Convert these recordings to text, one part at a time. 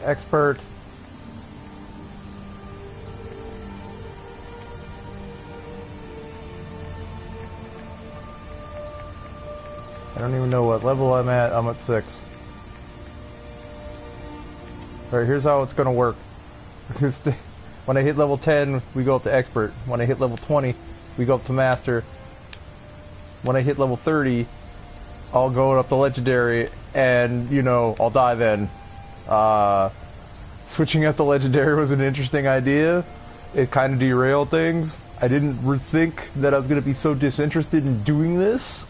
expert. I don't even know what level I'm at. I'm at 6. Alright, here's how it's gonna work. When I hit level 10, we go up to expert. When I hit level 20, we go up to master. When I hit level 30, I'll go up to legendary, and, you know, I'll die then. Switching up to legendary was an interesting idea. It kind of derailed things. I didn't think that I was going to be so disinterested in doing this.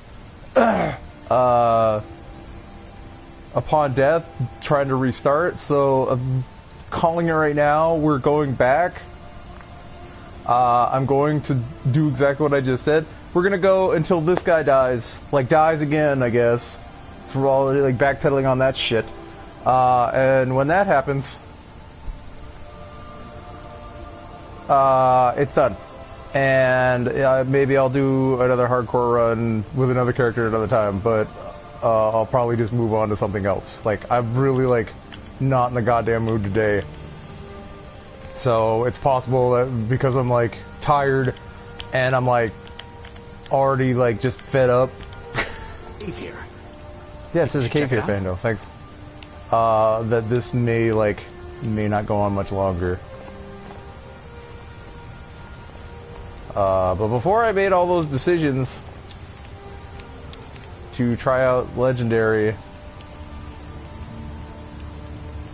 Upon death, trying to restart, so I'm calling it right now. We're going back. I'm going to do exactly what I just said. We're gonna go until this guy dies, like dies again, I guess. So we're all like backpedaling on that shit. And when that happens, it's done. And maybe I'll do another hardcore run with another character another time, but I'll probably just move on to something else. Like, I'm really, like, not in the goddamn mood today. So, it's possible that because I'm, like, tired and I'm, like, already, like, just fed up. Cave here. Yes, there's a cave here, Fando. Thanks. That this may, like, may not go on much longer. But before I made all those decisions to try out legendary,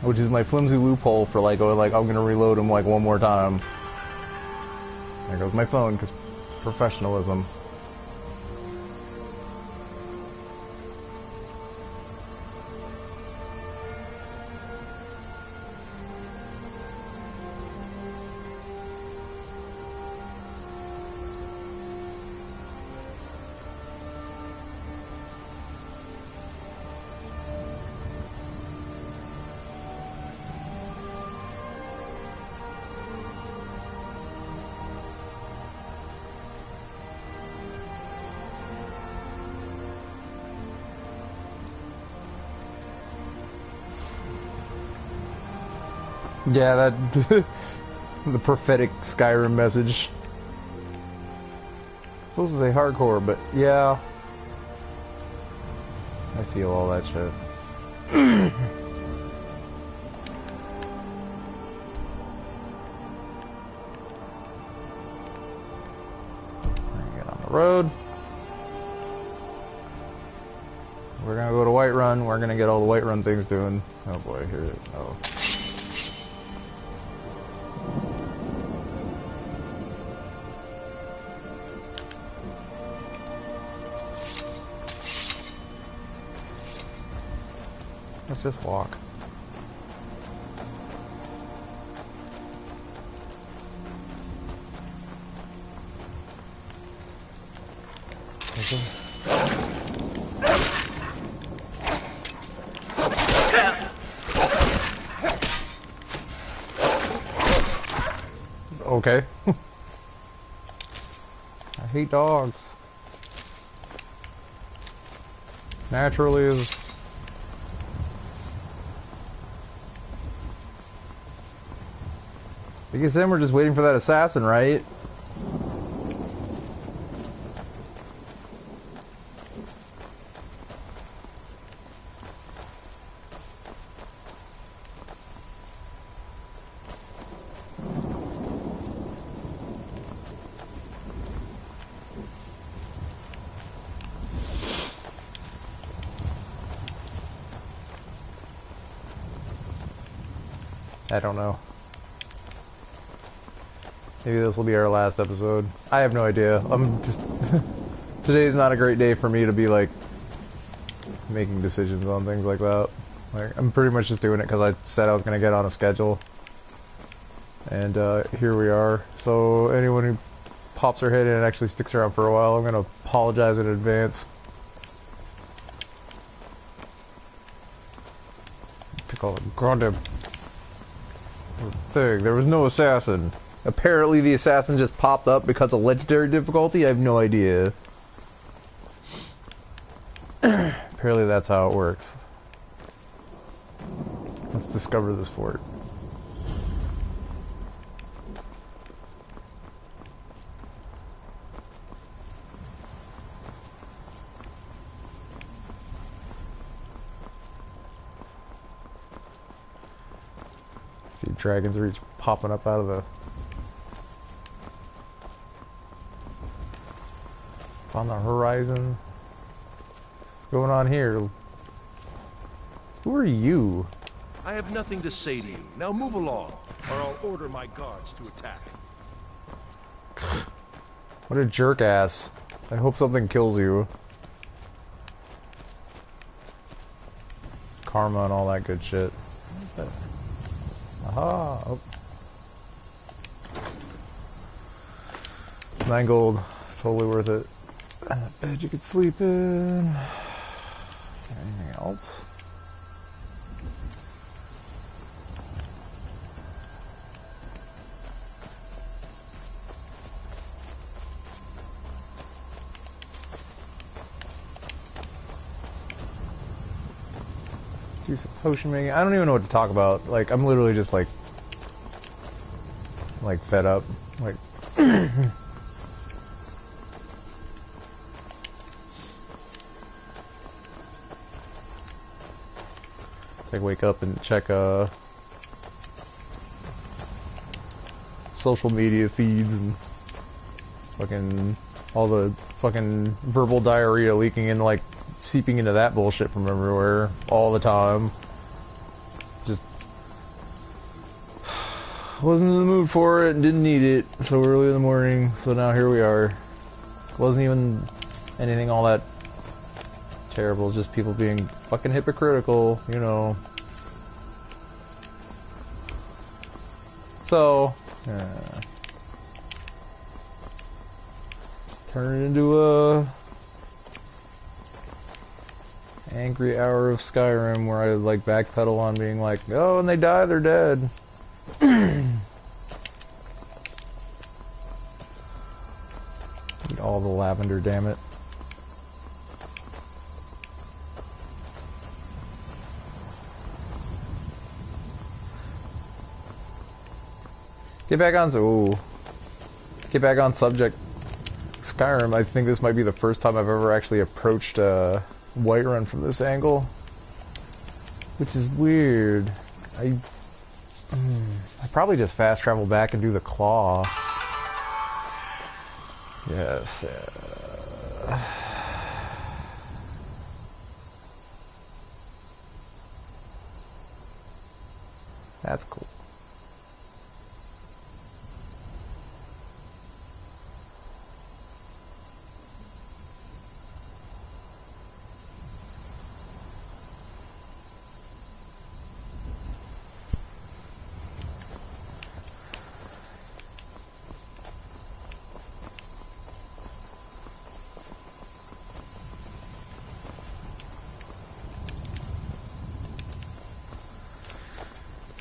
which is my flimsy loophole for like going like I'm gonna reload him like one more time. There goes my phone, because professionalism. Yeah, that the prophetic Skyrim message. It's supposed to say hardcore, but yeah, I feel all that shit. Get on the road. We're gonna go to Whiterun. We're gonna get all the Whiterun things doing. Oh boy, here it. Oh. Let's just walk. Okay. I hate dogs. Naturally is... I guess then we're just waiting for that assassin, right? I don't know. Maybe this will be our last episode. I have no idea. I'm just... Today's not a great day for me to be, like, making decisions on things like that. Like, I'm pretty much just doing it because I said I was going to get on a schedule. And, here we are. So, anyone who pops their head in and actually sticks around for a while, I'm going to apologize in advance. To call it Grande thing. There was no assassin. Apparently the assassin just popped up because of legendary difficulty? I have no idea. Apparently that's how it works. Let's discover this fort. See Dragon's Reach popping up out of the... on the horizon. What's going on here? Who are you? I have nothing to say to you. Now move along, or I'll order my guards to attack. What a jerk ass. I hope something kills you. Karma and all that good shit. What is that? Aha! Oh. 9 gold. Totally worth it. And a bed you could sleep in. Is there anything else? Do some potion making. I don't even know what to talk about. Like, I'm literally just like fed up. Like, it's like wake up and check social media feeds and fucking all the fucking verbal diarrhea leaking in, like seeping into that bullshit from everywhere all the time. Just wasn't in the mood for it and didn't need it so early in the morning, so now here we are. Wasn't even anything all that terrible, just people being fucking hypocritical, you know. So just turn it into a angry hour of Skyrim where I like backpedal on being like, oh, when they die, they're dead. Eat all the lavender, damn it. Get back on subject. Skyrim, I think this might be the first time I've ever actually approached Whiterun from this angle, which is weird. I probably just fast travel back and do the claw. Yes. That's cool.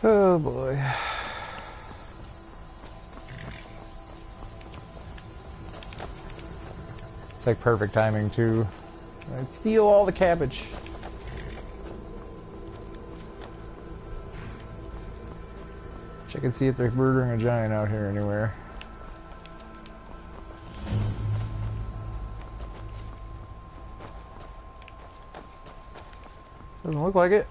Oh boy. It's like perfect timing too. I'd steal all the cabbage. Check and see if they're murdering a giant out here anywhere. Doesn't look like it.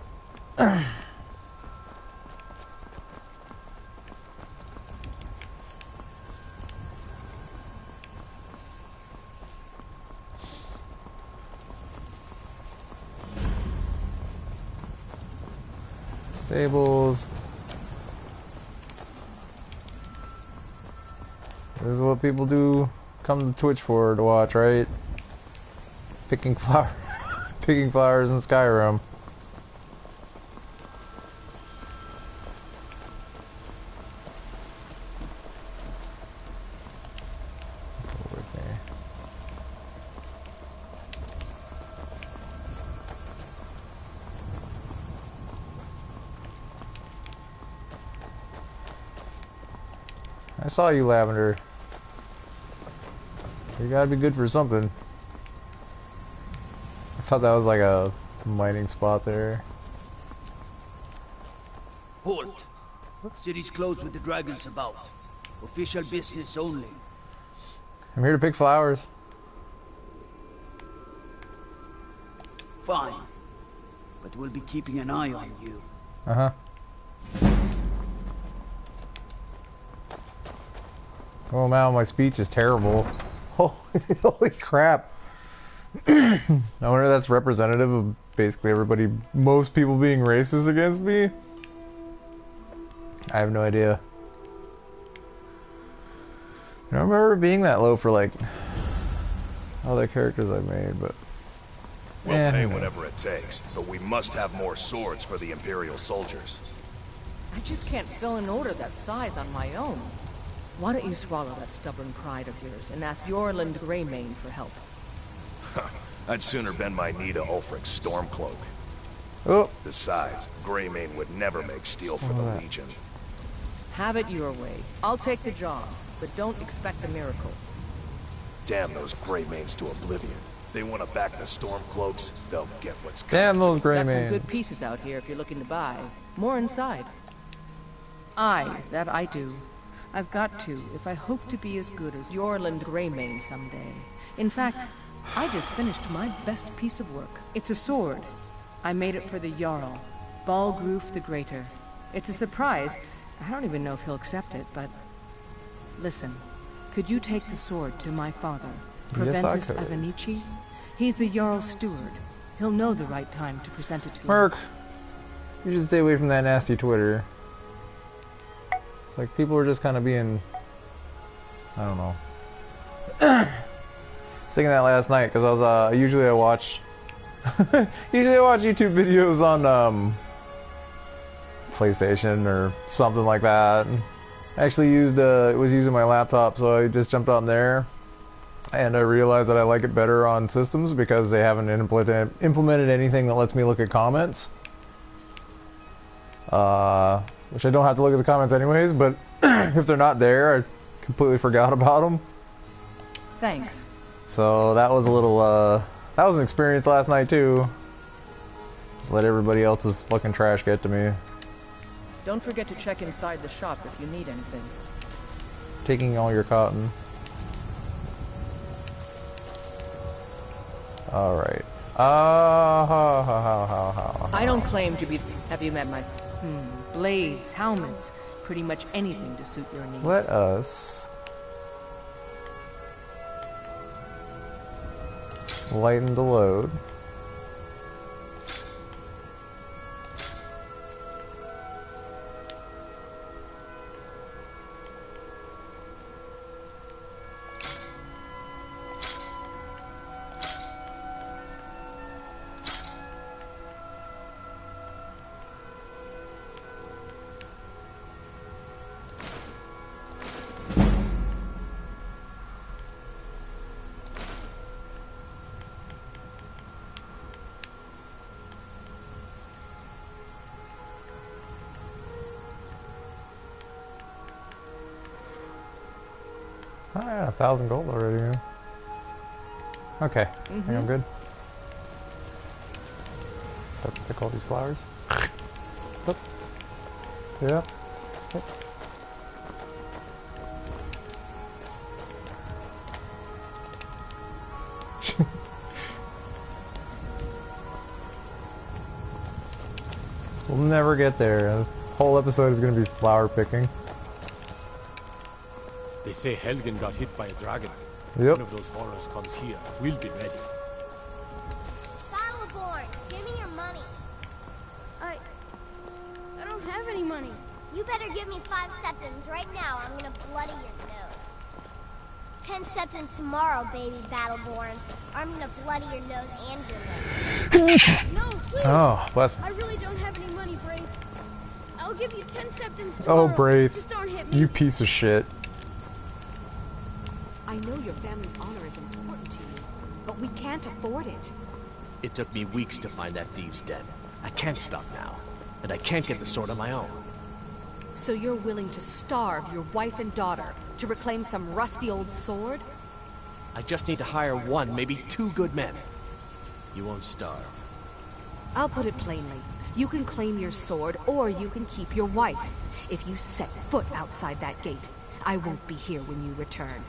Stables. This is what people do come to Twitch for, to watch, right? Picking flowers in Skyrim. Go with me. I saw you, Lavender. You gotta be good for something. I thought that was like a mining spot there. Halt. City's closed with the dragons about. Official business only. I'm here to pick flowers. Fine. But we'll be keeping an eye on you. Uh-huh. Oh, now my speech is terrible. Holy crap. I wonder if that's representative of basically everybody, most people being racist against me. I have no idea. I don't remember it being that low for like other characters I've made, but We'll pay whatever it takes, but we must have more swords for the Imperial soldiers. I just can't fill an order that size on my own. Why don't you swallow that stubborn pride of yours and ask Yorland Greymane for help? I'd sooner bend my knee to Ulfric's Stormcloak. oh, Besides, Greymane would never make steel for the Legion. Have it your way. I'll take the job, but don't expect a miracle. Damn those Greymanes to oblivion. They want to back the Stormcloaks, they'll get what's coming. damn those Got some Greymane. good pieces out here if you're looking to buy. More inside. Aye, that I do. I've got to, if I hope to be as good as Yorland Greymane someday. In fact, I just finished my best piece of work. It's a sword. I made it for the Jarl, Balgruf the Greater. It's a surprise. I don't even know if he'll accept it, but... Listen, could you take the sword to my father, Proventus could. Avenici? He's the Jarl's steward. He'll know the right time to present it to him. Merc, you should stay away from that nasty Twitter. Like, people are just kind of being, I don't know. I was thinking that last night because I was usually I watch YouTube videos on PlayStation or something like that. I actually was using my laptop, so I just jumped on there, and I realized that I like it better on systems because they haven't implemented anything that lets me look at comments. Which I don't have to look at the comments anyways, but if they're not there, I completely forgot about them. Thanks. So that was a little, that was an experience last night too. Just let everybody else's fucking trash get to me. Don't forget to check inside the shop if you need anything. Taking all your cotton. Alright. I don't claim to be... Have you met my... blades, helmets, pretty much anything to suit your needs. Let us lighten the load. I got 1,000 gold already. Man. Okay, I think I'm good. So I have to pick all these flowers. Yep. Yep. Yep. We'll never get there. This whole episode is going to be flower picking. They say Helgen got hit by a dragon. Yep. One of those horrors comes here. We'll be ready. Battleborn, give me your money. I don't have any money. You better give me 5 septims right now. I'm gonna bloody your nose. 10 septims tomorrow, baby Battleborn. Or I'm gonna bloody your nose and your leg. No, please. Oh, bless me. I really don't have any money, Brave. I'll give you 10 septims tomorrow. Oh, Brave. Just don't hit me. You piece of shit. I know your family's honor is important to you, but we can't afford it. It took me weeks to find that thieves' den. I can't stop now, and I can't get the sword on my own. So you're willing to starve your wife and daughter to reclaim some rusty old sword? I just need to hire 1, maybe 2 good men. You won't starve. I'll put it plainly. You can claim your sword, or you can keep your wife. If you set foot outside that gate, I won't be here when you return.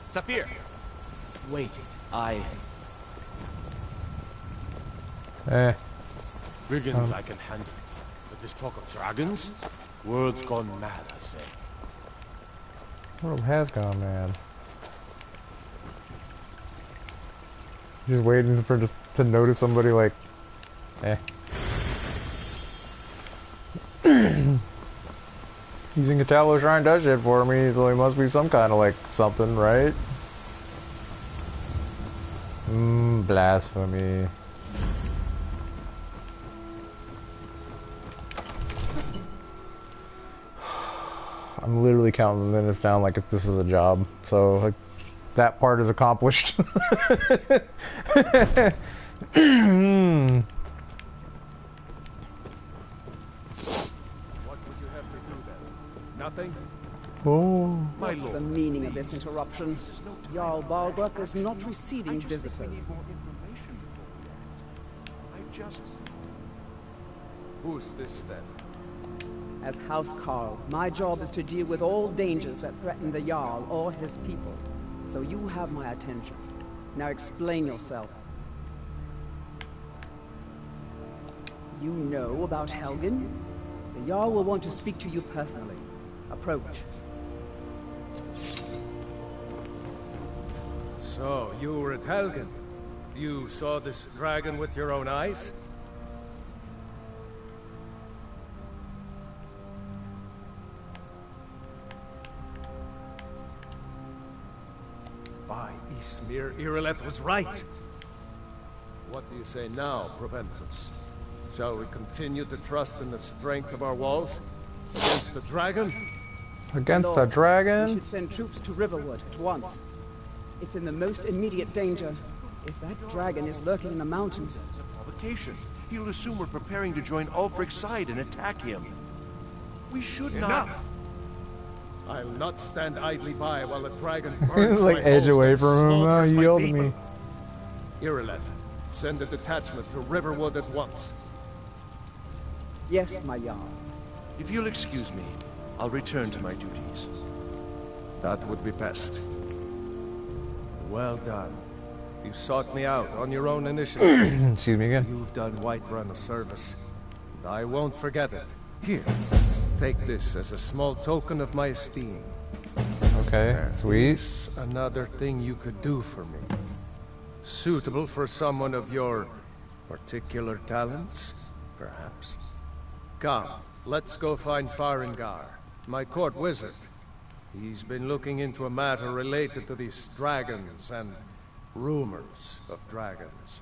Saphir! Wait, Brigands I can handle. But this talk of dragons? World's gone mad, I say. World has gone mad. Just waiting for just to notice somebody like, Using a Catalyst Shrine does shit for me, so he must be some kind of like something, right? Blasphemy. I'm literally counting the minutes down like if this is a job, so like that part is accomplished. What would you have to do then? Nothing? Oh. What's the meaning of this interruption? Jarl Balgrup is not receiving visitors. Who's this then? As House Carl, my job is to deal with all dangers that threaten the Jarl or his people. So you have my attention. Now explain yourself. You know about Helgen? The Jarl will want to speak to you personally. Approach. So, you were at Helgen. You saw this dragon with your own eyes? By Ysmir, Irileth was right. What do you say now, Proventus? Shall we continue to trust in the strength of our walls? Against the dragon? Against Lord, the dragon? We should send troops to Riverwood at once. It's in the most immediate danger. If that dragon is lurking in the mountains... It's a provocation. He'll assume we're preparing to join Ulfric's side and attack him. We should not... I'll not stand idly by while the dragon burns like edge away from him. Oh, he yelled at me. Irileth, send a detachment to Riverwood at once. Yes, my Jarl. If you'll excuse me, I'll return to my duties. That would be best. Well done. You sought me out on your own initiative. Excuse me again. You've done Whiterun a service, and I won't forget it. Here, take this as a small token of my esteem. Okay, sweet. Is another thing you could do for me. Suitable for someone of your particular talents, perhaps. Come, let's go find Farengar, my court wizard. He's been looking into a matter related to these dragons and rumors of dragons.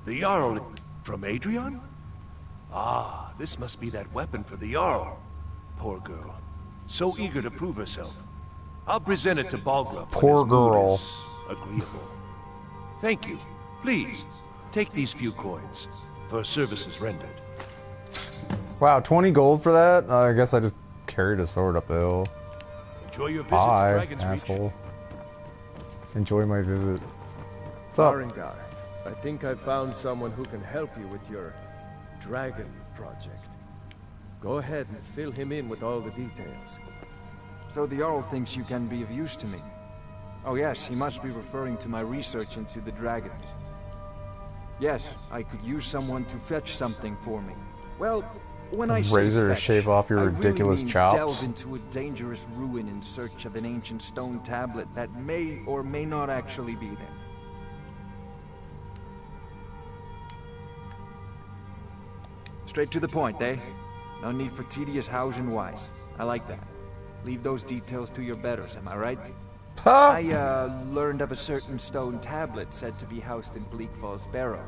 The Jarl from Adrian? Ah, this must be that weapon for the Jarl. Poor girl. So eager to prove herself. I'll present it to Balgrup. Poor girl. Agreeable. Thank you. Please, take these few coins for services rendered. Wow, 20 gold for that? I guess I just carried a sword up the hill. Enjoy your visit Bye, to Dragon's asshole. Reach. Enjoy my visit. What's up? Farengar, I think I've found someone who can help you with your dragon project. Go ahead and fill him in with all the details. So the Jarl thinks you can be of use to me. Oh yes, he must be referring to my research into the dragons. Yes, I could use someone to fetch something for me. Well, when I say Razor to fetch, shave off your I ridiculous really mean chops. delve into a dangerous ruin in search of an ancient stone tablet that may or may not actually be there. Straight to the point, eh? No need for tedious hows and whys. I like that. Leave those details to your betters, am I right? Huh? I learned of a certain stone tablet said to be housed in Bleak Falls Barrow.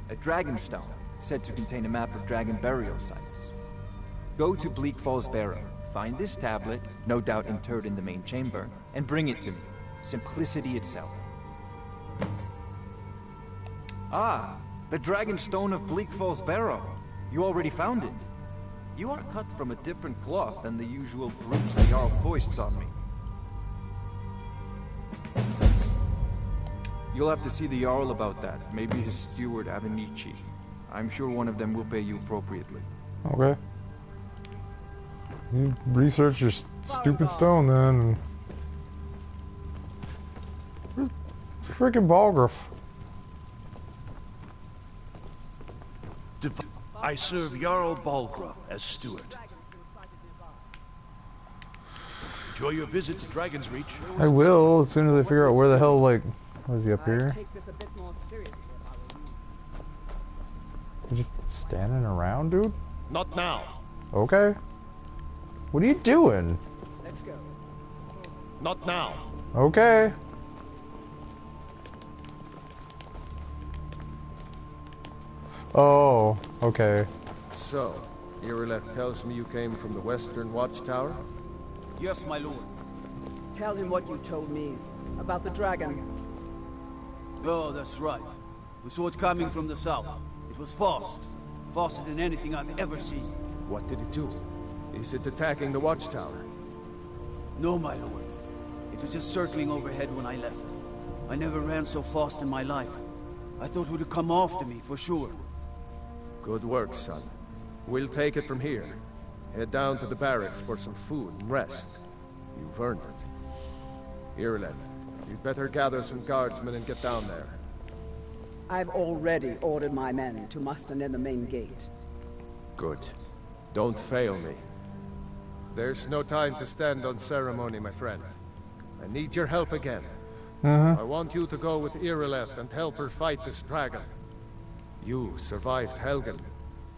A dragon stone, said to contain a map of dragon burial sites. Go to Bleak Falls Barrow, find this tablet, no doubt interred in the main chamber, and bring it to me. Simplicity itself. Ah, the dragon stone of Bleak Falls Barrow. You already found it. You are cut from a different cloth than the usual brutes the Jarl foists on me. You'll have to see the Jarl about that. Maybe his steward, Avenici. I'm sure one of them will pay you appropriately. Okay. You research your stupid stone then. Where's freaking Balgruuf? I serve Jarl Balgruuf as steward. Enjoy your visit to Dragon's Reach. I will, as soon as I figure out where the hell, like... Was he up here? You just standing around, dude? Not now. Okay. What are you doing? Let's go. Not now. Okay. Oh, okay. So, Irileth tells me you came from the Western Watchtower? Yes, my lord. Tell him what you told me about the dragon. Oh, that's right. We saw it coming from the south. It was fast. Faster than anything I've ever seen. What did it do? Is it attacking the Watchtower? No, my lord. It was just circling overhead when I left. I never ran so fast in my life. I thought it would come after me, for sure. Good work, son. We'll take it from here. Head down to the barracks for some food and rest. You've earned it. Irileth, you'd better gather some guardsmen and get down there. I've already ordered my men to muster near the main gate. Good. Don't fail me. There's no time to stand on ceremony, my friend. I need your help again. I want you to go with Irileth and help her fight this dragon. You survived Helgen,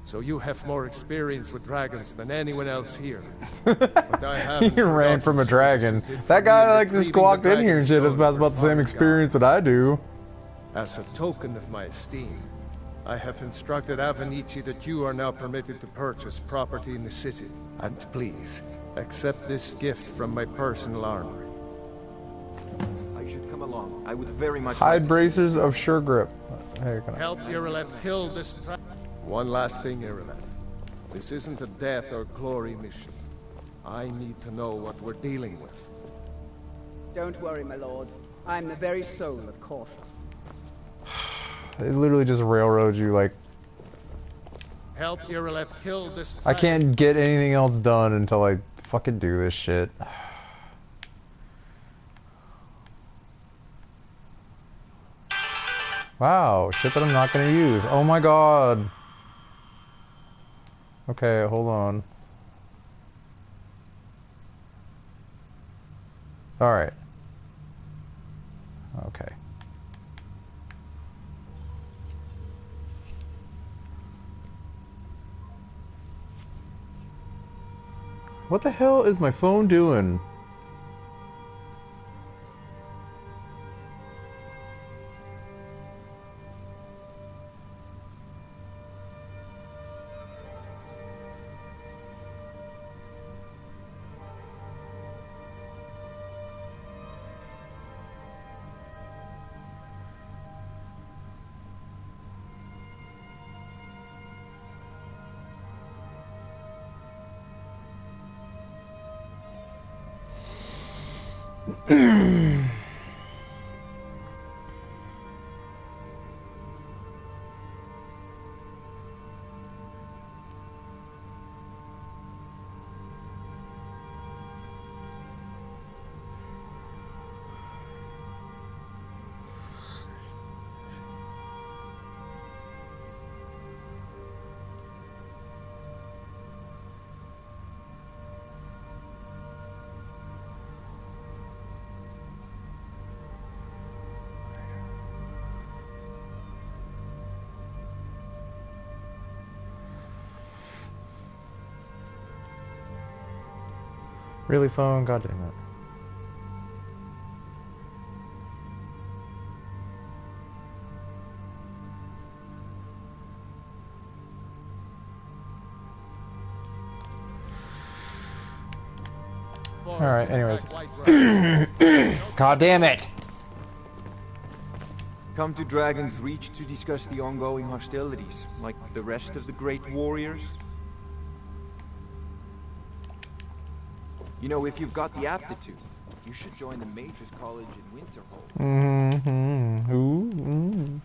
so you have more experience with dragons than anyone else here. But I haven't He ran from a dragon. That guy like just walked in here and shit. Has about the same experience that I do. As a token of my esteem, I have instructed Avenici that you are now permitted to purchase property in the city. And please, accept this gift from my personal armory. I should come along. I would very much Hide like bracers of sure grip. Hey, Help Irileth kill this dragon. One last thing, Irileth. This isn't a death or glory mission. I need to know what we're dealing with. Don't worry, my lord. I'm the very soul of caution. They literally just railroad you like... Help Irileth kill this dragon. I can't get anything else done until I fucking do this shit. Wow, shit that I'm not gonna use. Oh my god. Okay, hold on. Alright. Okay. What the hell is my phone doing? Really, phone? God damn it. Alright, anyways. God damn it! Come to Dragon's Reach to discuss the ongoing hostilities, like the rest of the great warriors? You know, if you've got the aptitude, you should join the Mages College in Winterhold. Mm-hmm. Ooh.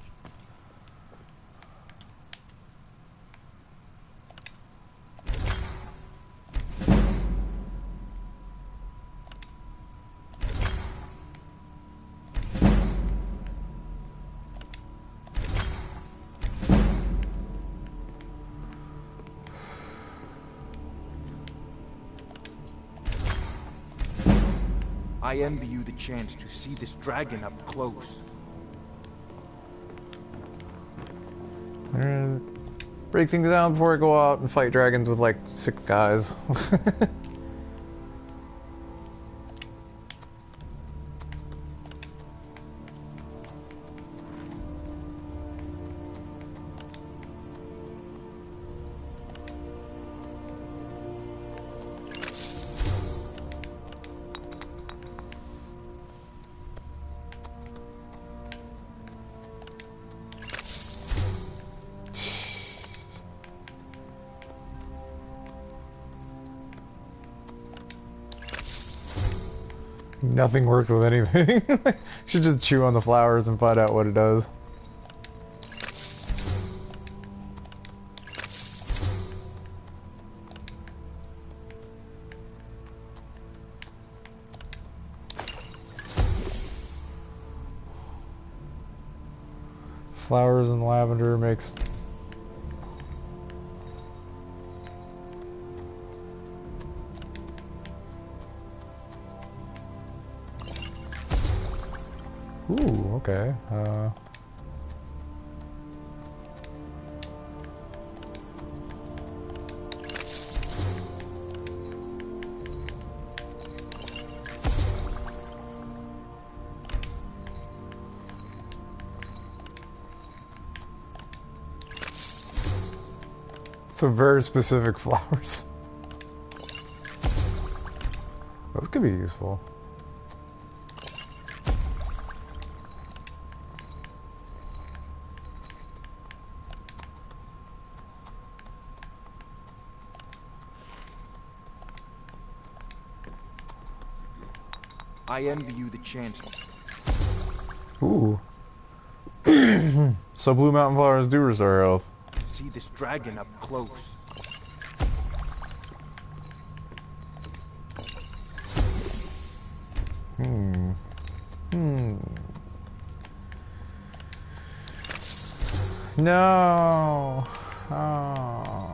I envy you the chance to see this dragon up close. Break things down before I go out and fight dragons with like 6 guys. Nothing works with anything. Should just chew on the flowers and find out what it does. Flowers and lavender makes... Ooh, okay. So very specific flowers. Those could be useful. I envy you the chance. Ooh. So blue mountain flowers do restore health. See this dragon up close. No. Oh.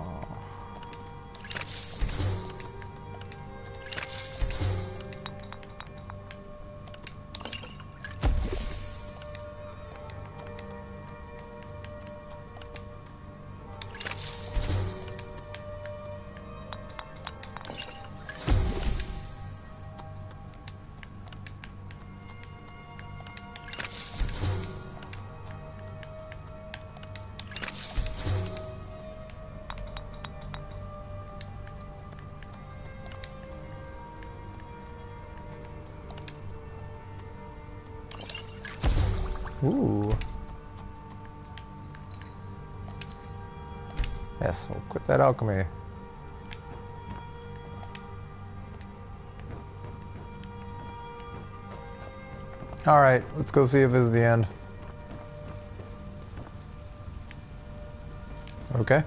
Ooh. Yes, we'll quit that alchemy. Alright, let's go see if this is the end. Okay.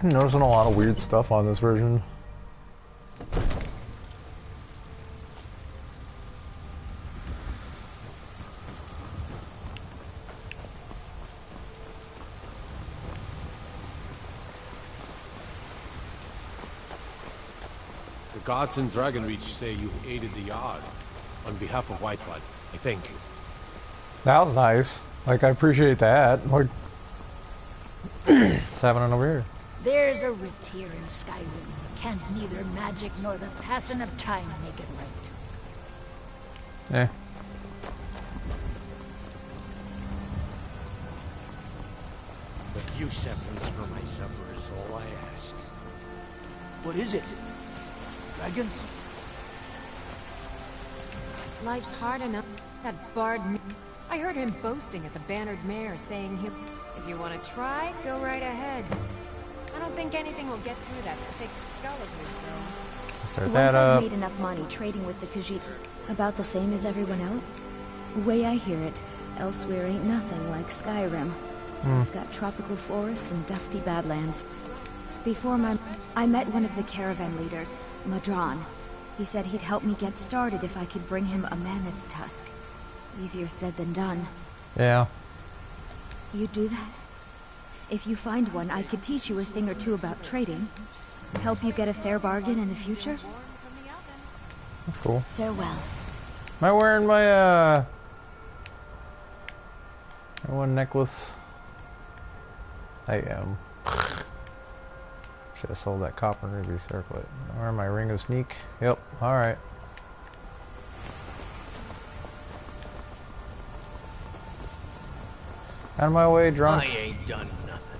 I'm noticing a lot of weird stuff on this version. The guards in Dragonreach say you've aided the Yard on behalf of Whiteblood, I think. That was nice. Like, I appreciate that. Like, what's happening over here? There's a rift here in Skyrim. Can't neither magic nor the passing of time make it right. Eh. A few seconds for my supper is all I ask. What is it? Dragons? Life's hard enough. That bard... I heard him boasting at the Bannered Mare, saying he'll... If you want to try, go right ahead. I don't think anything will get through that thick skull of his, though. Start Once that I've up. made enough money trading with the Khajiit, about the same as everyone else. The way I hear it, elsewhere ain't nothing like Skyrim. It's got tropical forests and dusty badlands. Before I met one of the caravan leaders, Madran. He said he'd help me get started if I could bring him a mammoth's tusk. Easier said than done. Yeah. You do that? If you find one, I could teach you a thing or two about trading. Help you get a fair bargain in the future? That's cool. Farewell. Am I wearing my one necklace? I am. Should have sold that copper ruby circlet. Where my ring of sneak? Yep. Alright. Out of my way, drunk. I ain't done nothing.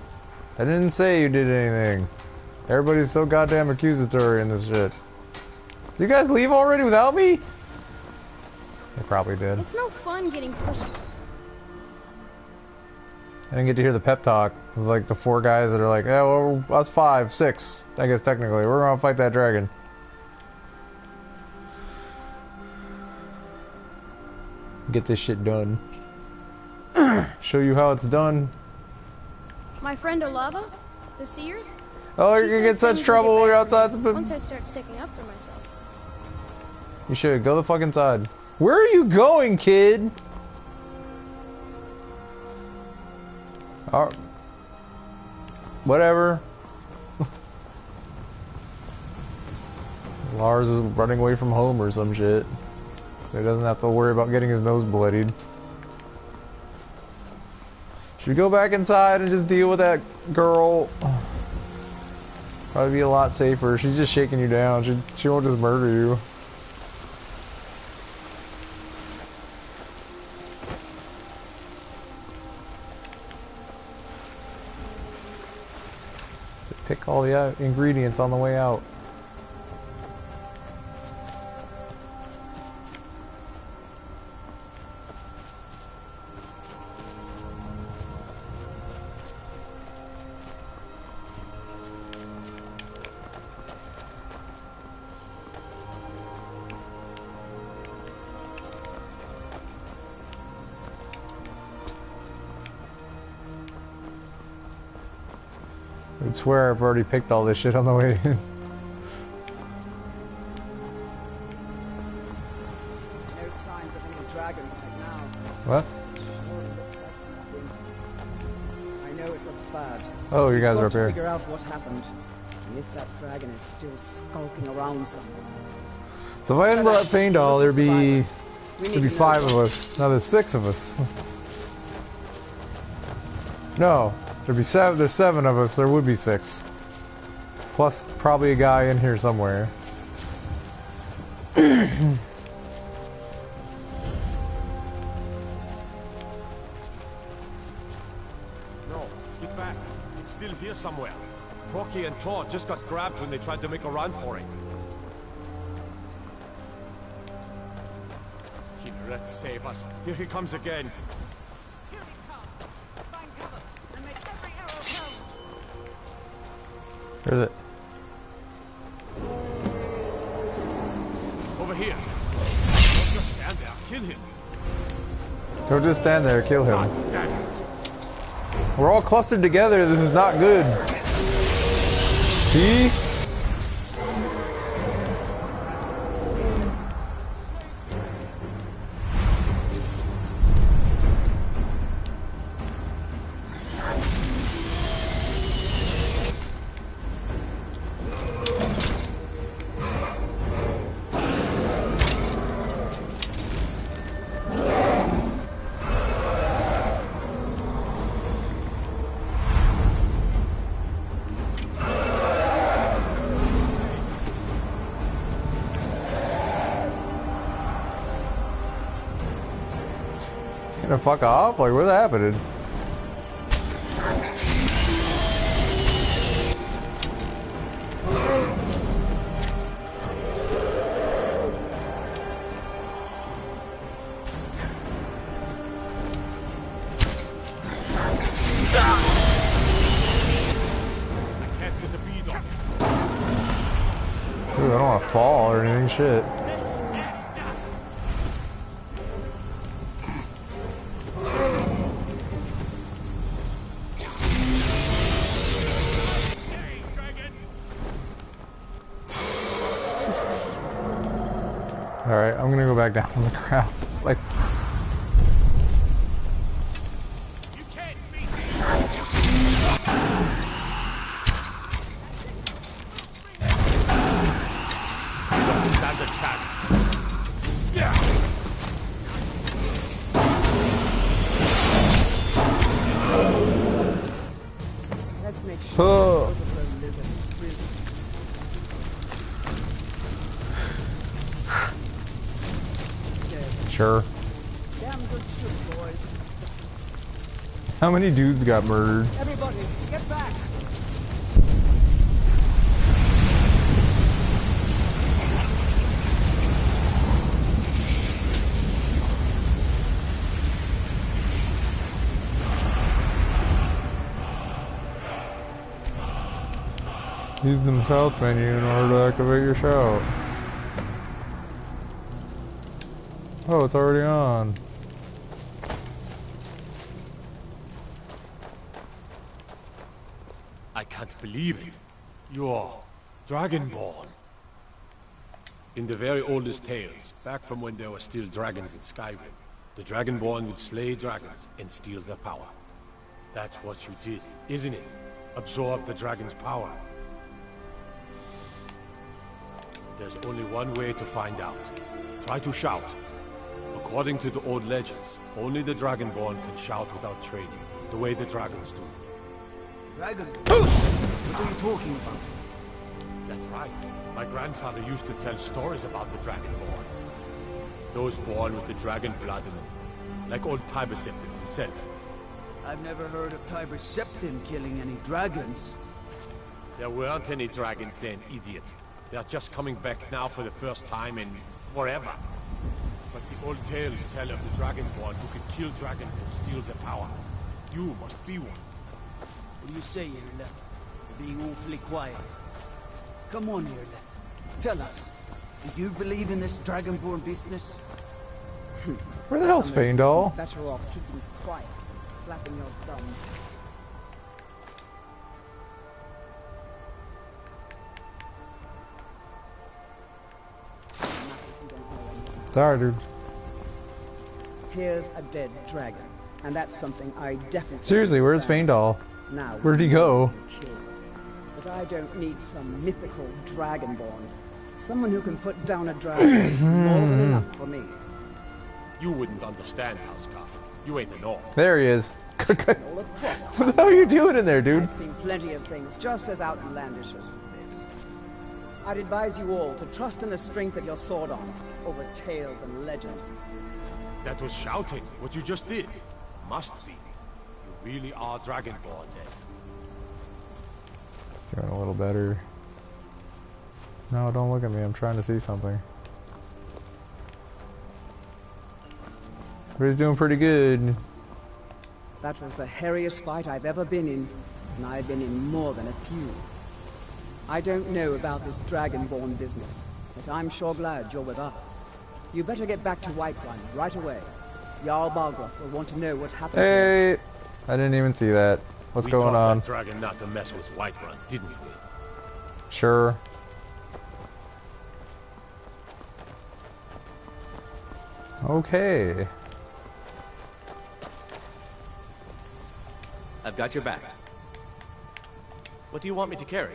I didn't say you did anything. Everybody's so goddamn accusatory in this shit. You guys leave already without me? They probably did. It's no fun getting pushed. I didn't get to hear the pep talk. It was like the 4 guys that are like, yeah, well, us 5, 6, I guess technically. We're gonna fight that dragon. Get this shit done. Show you how it's done. My friend Olava, the seer. Oh, she you're gonna says get such things will trouble get when you're better outside for me the... once I start sticking up for myself. You should. Go the fuck inside. Where are you going, kid? Whatever. Lars is running away from home or some shit. So he doesn't have to worry about getting his nose bloodied. Should we go back inside and just deal with that girl? Probably be a lot safer. She's just shaking you down. She won't just murder you. Pick all the ingredients on the way out. I swear I've already picked all this shit on the way in. No signs of any dragon right now. What? Sure it looks like nothing. I know it looks bad. Oh, you guys We've are got up to here. figure out what happened. And if that dragon is still skulking around somewhere. So if I hadn't brought Paindal, there'd be 5 of us. Now there's 6 of us. No, there'd be 7. There's 7 of us. There would be 6. Plus probably a guy in here somewhere. No, get back. It's still here somewhere. Rocky and Todd just got grabbed when they tried to make a run for it. Kynareth, save us. Here he comes again. Where is it? Over here. Don't just stand there. Kill him. Don't just stand there, kill him. God damn it. We're all clustered together, this is not good. See? Gonna fuck off? Like, what's happening? I can't get Ooh, I don't want to fall or anything, shit. Alright, I'm gonna go back down on the ground. It's like... Let's make sure. Sure. Damn good shit, boys. How many dudes got murdered? Everybody, get back! Use the south menu in order to activate your shout. Oh, it's already on. I can't believe it. You're Dragonborn. In the very oldest tales, back from when there were still dragons in Skyrim, the Dragonborn would slay dragons and steal their power. That's what you did, isn't it? Absorb the dragon's power. There's only one way to find out. Try to shout. According to the old legends, only the Dragonborn can shout without training, the way the dragons do. Dragonborn? What are you talking about? That's right. My grandfather used to tell stories about the Dragonborn. Those born with the dragon blood in them, like old Tiber Septim himself. I've never heard of Tiber Septim killing any dragons. There weren't any dragons then, idiot. They're just coming back now for the first time in forever. But the old tales tell of the Dragonborn who can kill dragons and steal their power. You must be one. What do you say, Irleth? You're being awfully quiet. Come on, Irleth. Tell us, do you believe in this Dragonborn business? Where the hell's Faendal? Better off keeping quiet, flapping your thumb. Sorry, dude. Here's a dead dragon, and that's something I definitely Seriously, where's Faendal? Now, where'd he go? But I don't need some mythical dragonborn. Someone who can put down a dragon is more than enough for me. You wouldn't understand, Housecarl. You ain't an orc. There he is. What the hell are you doing in there, dude? I've seen plenty of things just as outlandish as this. I'd advise you all to trust in the strength of your sword armor over tales and legends. That was shouting, what you just did. Must be. You really are Dragonborn then. Doing a little better. No, don't look at me. I'm trying to see something. But he's doing pretty good. That was the hairiest fight I've ever been in, and I've been in more than a few. I don't know about this Dragonborn business, but I'm sure glad you're with us. You better get back to Whiterun right away. Jarl Balgruuf will want to know what happened. Hey! I didn't even see that. What's going on? We taught that dragon not to mess with Whiterun, didn't we? Sure. Okay. I've got your back. What do you want me to carry?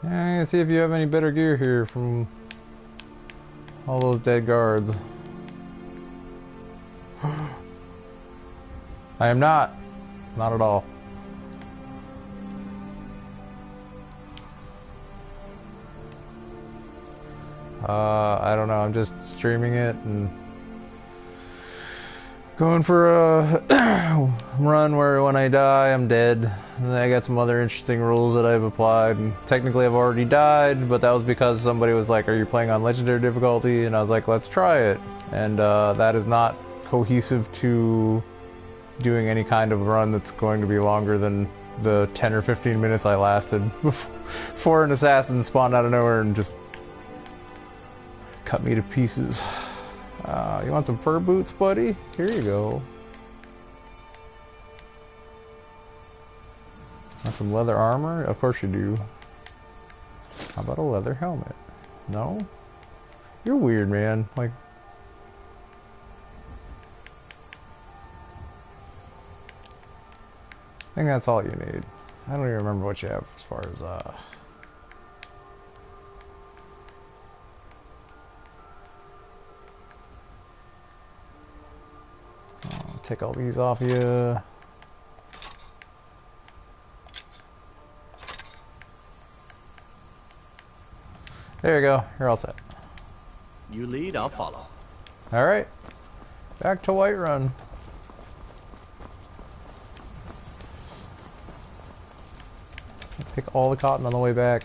Yeah, see if you have any better gear here from all those dead guards. I am not. Not at all. I don't know. I'm just streaming it and going for a run where when I die, I'm dead. And then I got some other interesting rules that I've applied. And technically, I've already died, but that was because somebody was like, "Are you playing on legendary difficulty?" And I was like, "Let's try it." And that is not cohesive to doing any kind of run that's going to be longer than the 10 or 15 minutes I lasted before an assassin spawned out of nowhere and just cut me to pieces. You want some fur boots, buddy? Here you go. Want some leather armor? Of course you do. How about a leather helmet? No? You're weird, man. Like, I think that's all you need. I don't even remember what you have as far as I'll take all these off you. There you go. You're all set. You lead, I'll follow. Alright. Back to Whiterun. Pick all the cotton on the way back.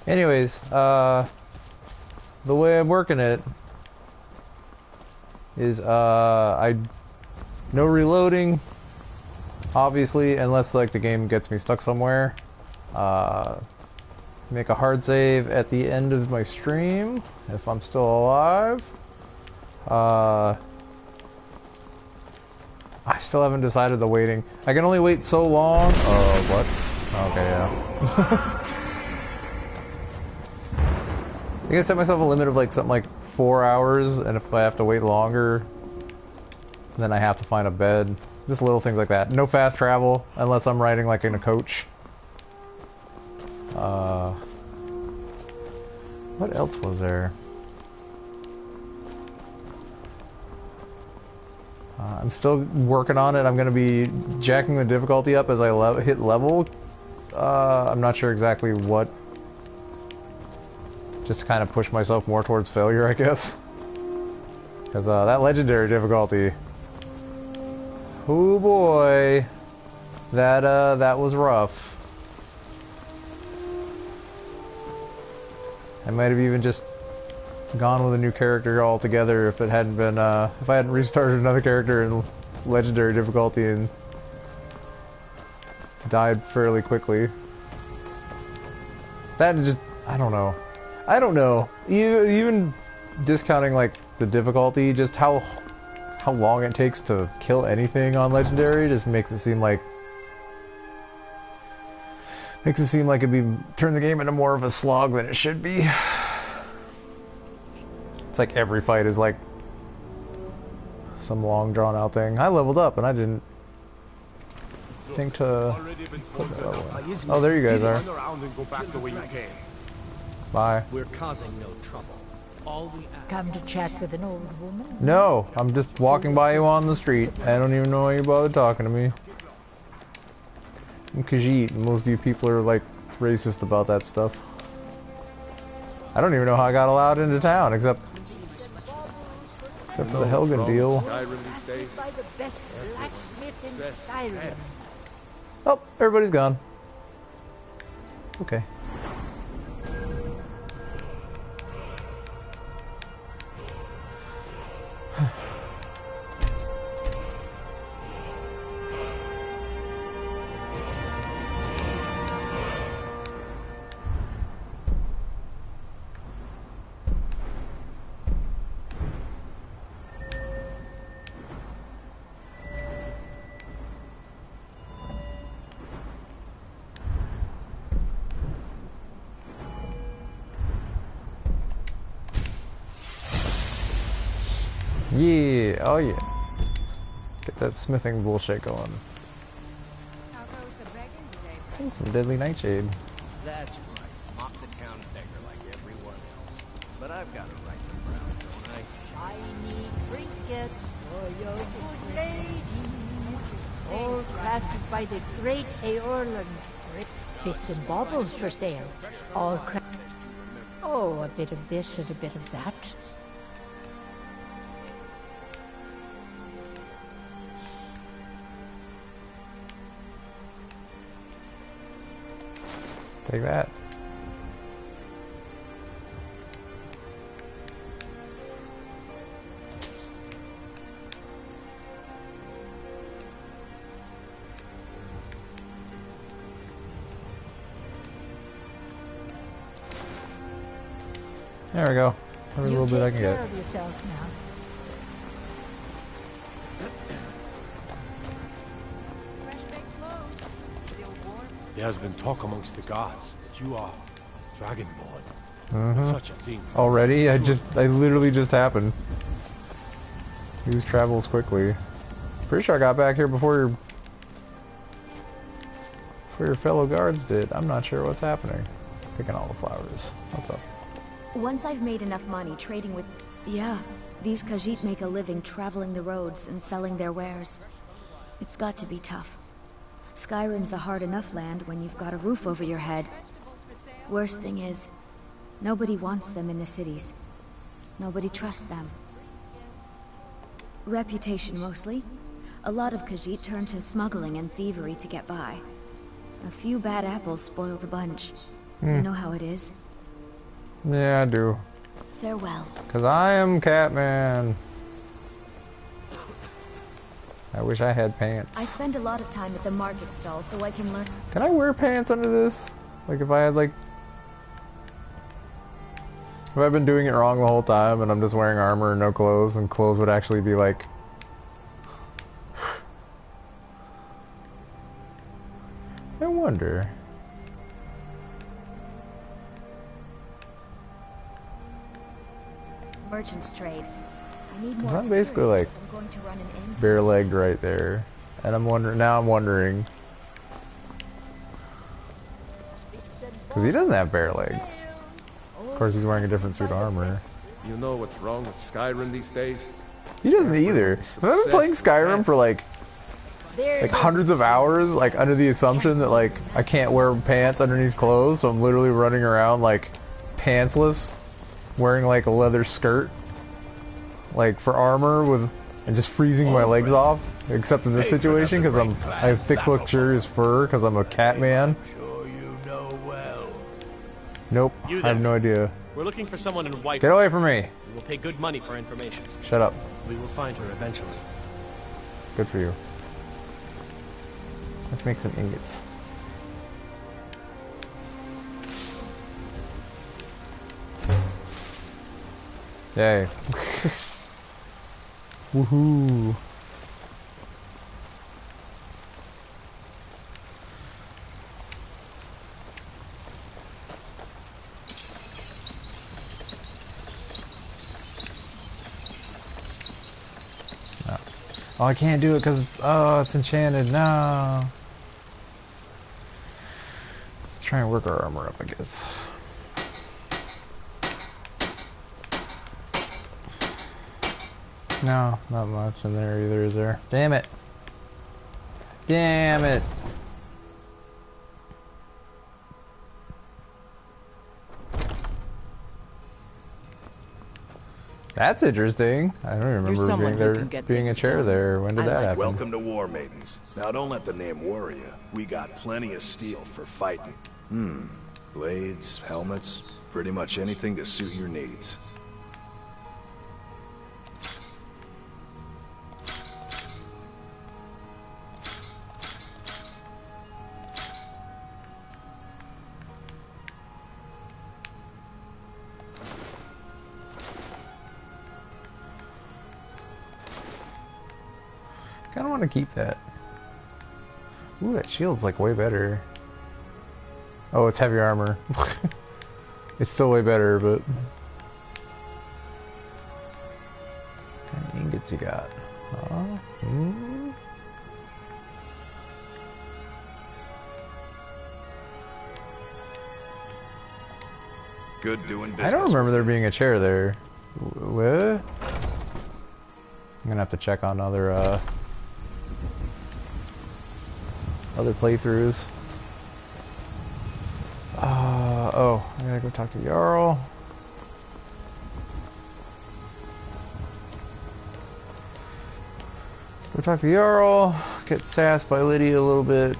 Anyways, the way I'm working it is no reloading, obviously, unless like the game gets me stuck somewhere. Make a hard save at the end of my stream if I'm still alive. I still haven't decided the waiting. I can only wait so long. Oh, what? Okay, yeah. I think I set myself a limit of like something like 4 hours, and if I have to wait longer, then I have to find a bed. Just little things like that. No fast travel unless I'm riding like in a coach. What else was there? I'm still working on it. I'm going to be jacking the difficulty up as I hit level. I'm not sure exactly what. Just to kind of push myself more towards failure, I guess. Because that legendary difficulty. Oh boy. That was rough. I might have even just gone with a new character altogether if it hadn't been, if I hadn't restarted another character in legendary difficulty and died fairly quickly. That just, I don't know. I don't know. Even discounting like the difficulty, just how long it takes to kill anything on legendary just makes it seem like it'd be turn the game into more of a slog than it should be. It's like every fight is like some long drawn out thing. I leveled up and I didn't think to put that away. Oh, there you guys are. Bye. We're causing no trouble. All we Come to chat with an old woman? No, I'm just walking by you on the street. I don't even know why you bothered talking to me. I'm Khajiit, and most of you people are like racist about that stuff. I don't even know how I got allowed into town, except for the Helgen deal. By the best blacksmith in Skyrim. Oh, everybody's gone. Okay. Yeah, oh yeah. Just get that smithing bullshit going. How goes the begging today? Oh, some deadly nightshade. That's right. I'm off the town beggar like everyone else. But I've got a right to proud, don't I? I need trinkets for your good lady. All crafted by the great Eorlund. Bits and baubles for sale. All crafted. Oh, a bit of this and a bit of that. Take that. There we go. Every little bit I can Take care get. of yourself now. There has been talk amongst the gods that you are Dragonborn. Mm-hmm. Such a thing. Already? I literally just happened. News travels quickly. Pretty sure I got back here before your fellow guards did. I'm not sure what's happening. Picking all the flowers. What's up? Once I've made enough money trading with... Yeah, these Khajiit make a living traveling the roads and selling their wares. It's got to be tough. Skyrim's a hard enough land when you've got a roof over your head. Worst thing is, nobody wants them in the cities. Nobody trusts them. Reputation mostly. A lot of Khajiit turn to smuggling and thievery to get by. A few bad apples spoil the bunch. You know how it is. Yeah, I do. Farewell. 'Cause I am Catman. I wish I had pants. I spend a lot of time at the market stall so I can learn. Can I wear pants under this? Like if I had like... If I've been doing it wrong the whole time and I'm just wearing armor and no clothes, and clothes would actually be like... I wonder. Merchants trade. I need more. I'm basically like I'm going to run an inn. bare-legged right there, and I'm wondering. Now I'm wondering because he doesn't have bare legs. Of course, he's wearing a different suit of armor. You know what's wrong with Skyrim these days? He doesn't either. I've been playing Skyrim for like hundreds of hours, like under the assumption that like I can't wear pants underneath clothes, so I'm literally running around like pantsless, wearing like a leather skirt, like for armor with, and just freezing my legs off. Except in this situation, because I have thick luxurious fur, because I'm a cat man. Sure you know well. Nope, I have no idea. We're looking for someone in white. Get away from me! We will pay good money for information. Shut up. We will find her eventually. Good for you. Let's make some ingots. Yay. Woohoo. No. Oh, I can't do it because it's enchanted. No. Let's try and work our armor up, I guess. No, not much in there either, is there? Damn it. Damn it. That's interesting. I don't remember being a chair there. When did that happen? Welcome to War Maidens. Now don't let the name worry you. We got plenty of steel for fighting. Blades, helmets, pretty much anything to suit your needs. I kinda wanna keep that. Ooh, that shield's like way better. Oh, it's heavy armor. It's still way better, but... What kind of ingots you got? Good doing business. I don't remember there being a chair there. What? I'm gonna have to check on other playthroughs. Oh, I gotta go talk to Jarl. Go talk to Jarl. Get sassed by Lydia a little bit.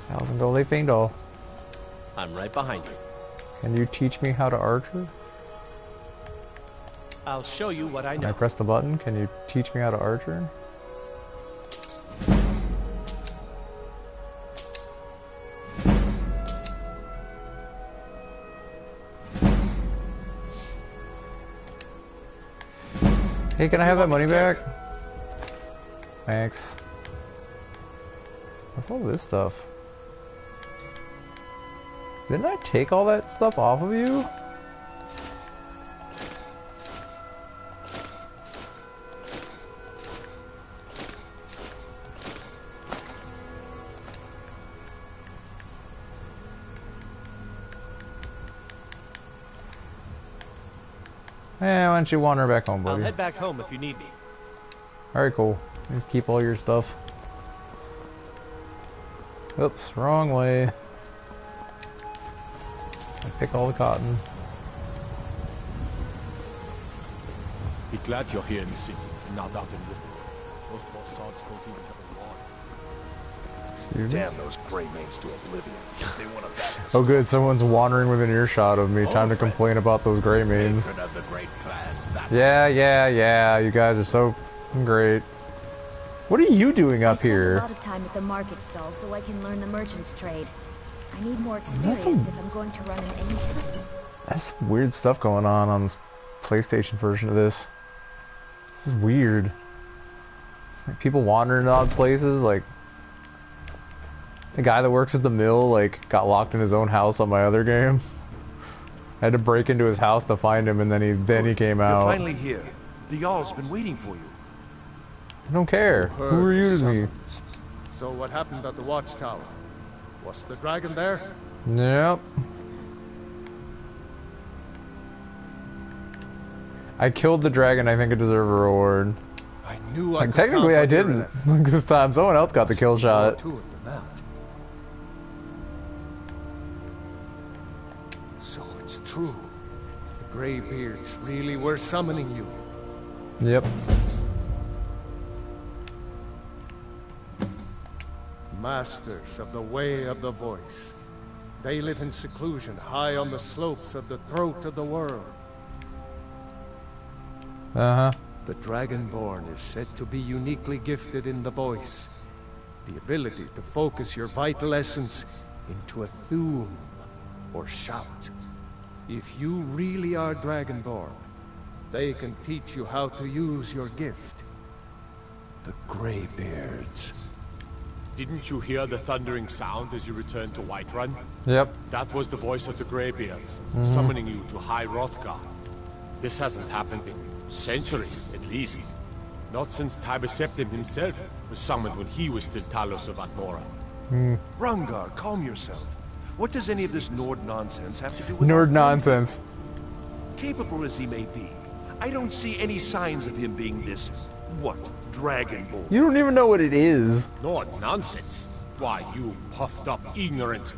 1,000 gold. They feigned all. I'm right behind you. Can you teach me how to archer? I'll show you what I know. Can I press the button? Can you teach me how to archer? Hey, can I have that money back? Thanks. What's all this stuff? Didn't I take all that stuff off of you? Eh, why don't you wander back home, buddy? I'll head back home if you need me. Alright, cool. Just keep all your stuff. Oops, wrong way. I pick all the cotton. Be glad you're here in the city, and not out in River. Those bastards don't even have a law. Damn those gray mains to oblivion. They want to back us. Oh good, someone's wandering within earshot of me. Time to complain about those gray mains. Yeah, you guys are so great. What are you doing up here? I spend a lot of time at the market stall so I can learn the merchant's trade. I need more experience if I'm going to run an inn. There's some weird stuff going on this PlayStation version of this. This is weird. Like people wandering odd places, like the guy that works at the mill like got locked in his own house on my other game. I had to break into his house to find him, and then he came out. You're finally here. The Jarl's been waiting for you. I don't care. Who are you to me? So what happened at the watchtower? Was the dragon there? Yep. I killed the dragon. I think I deserve a reward. I knew I like could technically I count on your didn't. This time someone else got the kill shot. So it's true. The Greybeards really were summoning you. Yep. Masters of the way of the voice. They live in seclusion high on the slopes of the throat of the world. Uh-huh. The Dragonborn is said to be uniquely gifted in the voice. The ability to focus your vital essence into a thum or shout. If you really are Dragonborn, they can teach you how to use your gift. The Greybeards. Didn't you hear the thundering sound as you returned to Whiterun? Yep. That was the voice of the Greybeards, summoning you to High Hrothgar. This hasn't happened in centuries, at least. Not since Tiber Septim himself was summoned when he was still Talos of Atmora. Rungar, calm yourself. What does any of this Nord nonsense have to do with Nord nonsense? Capable as he may be, I don't see any signs of him being this, what, Dragonborn. You don't even know what it is. Nord nonsense? Why, you puffed up ignorant.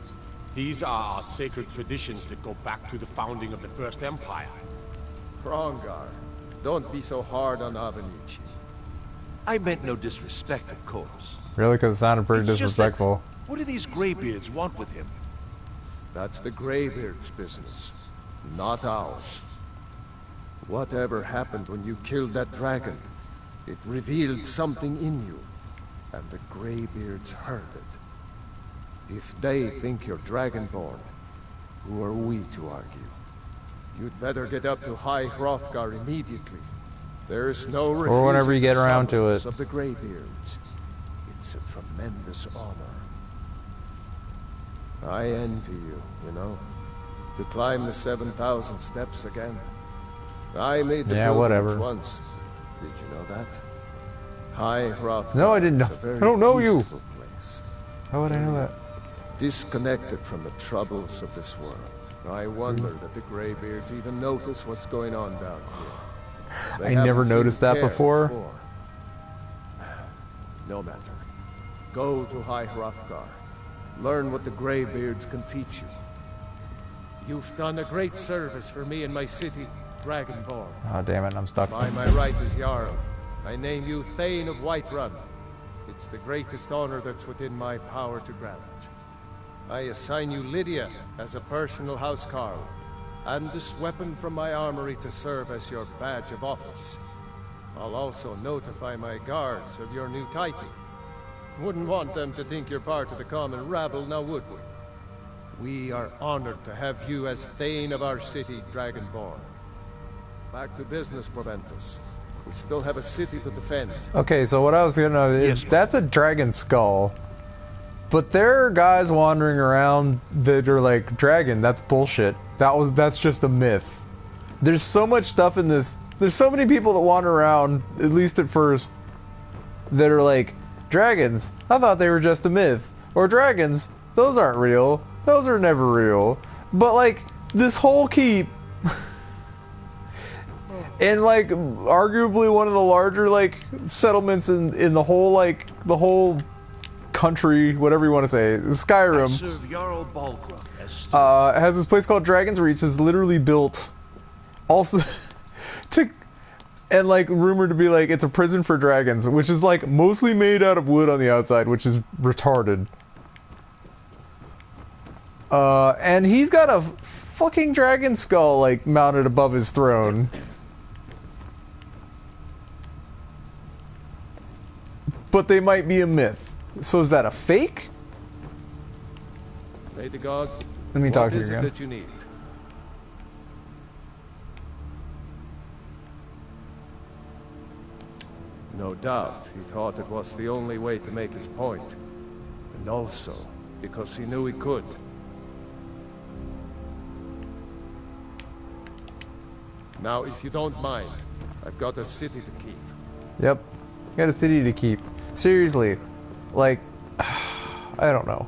These are our sacred traditions that go back to the founding of the First Empire. Hrongar, don't be so hard on Avenichi. I meant no disrespect, of course. Really? Because it sounded pretty It's just that- disrespectful. What do these Greybeards want with him? That's the Greybeards' business, not ours. Whatever happened when you killed that dragon, it revealed something in you, and the Greybeards heard it. If they think you're Dragonborn, who are we to argue? You'd better get up to High Hrothgar immediately. There's no refusing Or whenever you get the around to summons it. of the Greybeards. It's a tremendous honor. I envy you, you know, to climb the 7,000 steps again. I made the pilgrimage whatever. once. Did you know that? High Hrothgar. No, I didn't know. is a very I don't know you. peaceful place. How would I know that? Disconnected from the troubles of this world. I wonder that the Greybeards even notice what's going on down here. They I never haven't noticed seemed that care before. No matter. Go to High Hrothgar. Learn what the Greybeards can teach you. You've done a great service for me and my city, Dragonborn. Oh damn it! I'm stuck. By my right as Jarl, I name you Thane of Whiterun. It's the greatest honor that's within my power to grant. I assign you Lydia as a personal housecarl, and this weapon from my armory to serve as your badge of office. I'll also notify my guards of your new title. Wouldn't want them to think you're part of the common rabble, now would we? We are honored to have you as Thane of our city, Dragonborn. Back to business, Proventus. We still have a city to defend. Okay, so what I was gonna is that's a dragon skull. But there are guys wandering around that are like, dragon, that's bullshit. That's just a myth. There's so much stuff in this. There's so many people that wander around, at least at first, that are like, dragons, I thought they were just a myth. Or dragons, those aren't real. Those are never real. But like, this whole keep, and like, arguably one of the larger like settlements in the whole like, the whole country, whatever you want to say, Skyrim, has this place called Dragon's Reach that's literally built also to, and like rumored to be like it's a prison for dragons, which is like mostly made out of wood on the outside, which is retarded. And he's got a fucking dragon skull like mounted above his throne. But they might be a myth. So is that a fake? May the gods. Let me talk to you again. What is it that you need? No doubt, he thought it was the only way to make his point. And also, because he knew he could. Now, if you don't mind, I've got a city to keep. Yep. Got a city to keep. Seriously. Like, I don't know.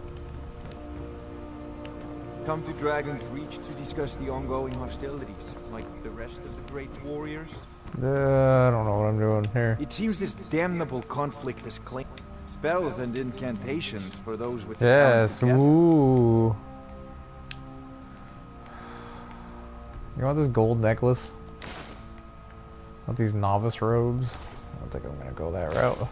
Come to Dragon's Reach to discuss the ongoing hostilities, like the rest of the great warriors? I don't know what I'm doing here. It seems this damnable conflict has claimed spells and incantations for those with the yes, talent to cast. ooh. You want this gold necklace? Want these novice robes? I don't think I'm gonna go that route.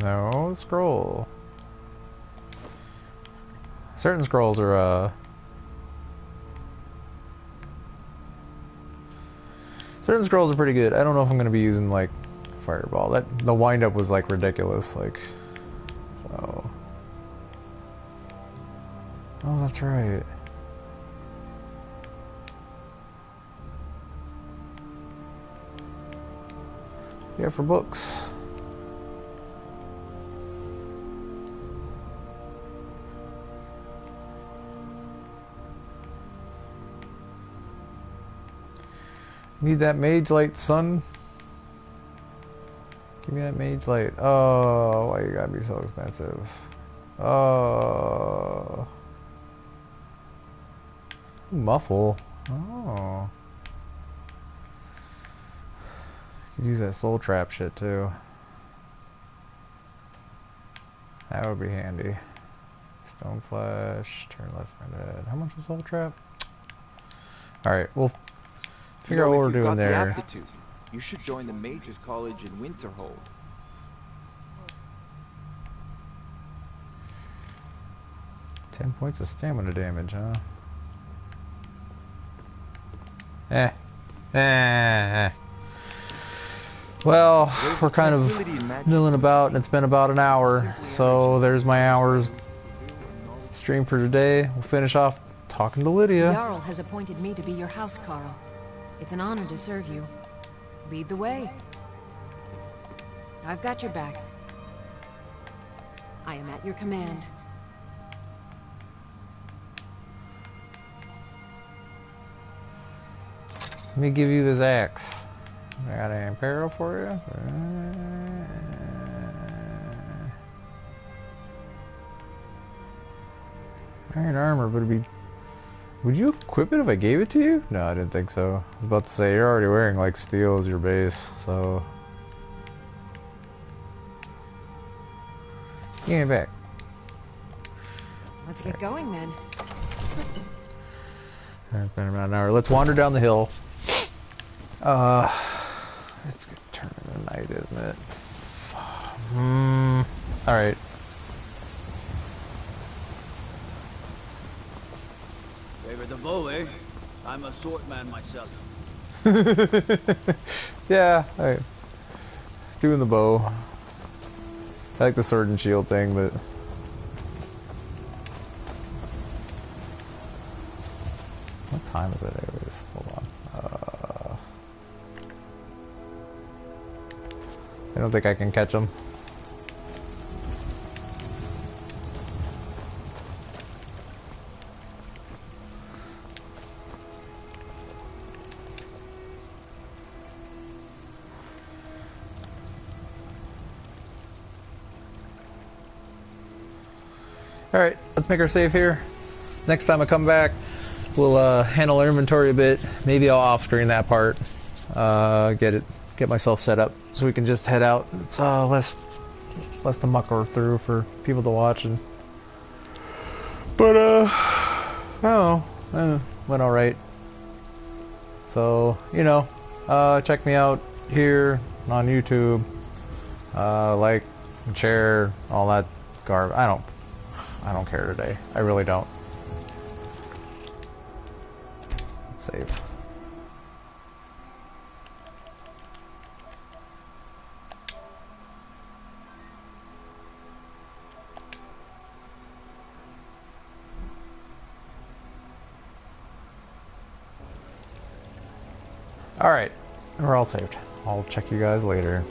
No scroll. Certain scrolls are certain scrolls are pretty good. I don't know if I'm gonna be using like fireball. The wind up was like ridiculous, like so. Oh, that's right. Yeah, for books. Need that mage light, son. Give me that mage light. Oh, why you gotta be so expensive? Oh. Muffle. Oh. Could use that soul trap shit too. That would be handy. Stone flesh. Turn less my dead. How much is soul trap? Alright, we'll figure out what we're doing there. The aptitude, you should join the Mages College in Winterhold. $10 points of stamina damage, huh? Well, we're kind of milling about, and it's been about an hour, so there's my hours stream for today. We'll finish off talking to Lydia. Jarl has appointed me to be your house Carl. It's an honor to serve you. Lead the way. I've got your back. I am at your command. Let me give you this axe. I got an Imperial for you. Iron armor, but it'd be... Would you equip it if I gave it to you? No, I didn't think so. I was about to say, you're already wearing like steel as your base, so... Give it back. Let's get going then. It's been about an hour. Let's wander down the hill. It's gonna turn into night, isn't it? Alright. Favor the bow, eh? I'm a sword man myself. Yeah, doing the bow. I like the sword and shield thing, but... time is it anyways? Hold on. I don't think I can catch him. Alright, let's make our save here. Next time I come back, we'll handle our inventory a bit. Maybe I'll off-screen that part. Get myself set up so we can just head out. It's less to mucker through for people to watch. But went alright. So, you know, check me out here on YouTube. Like, share, all that garbage. I don't care today. I really don't. Let's save. Alright, we're all saved. I'll check you guys later.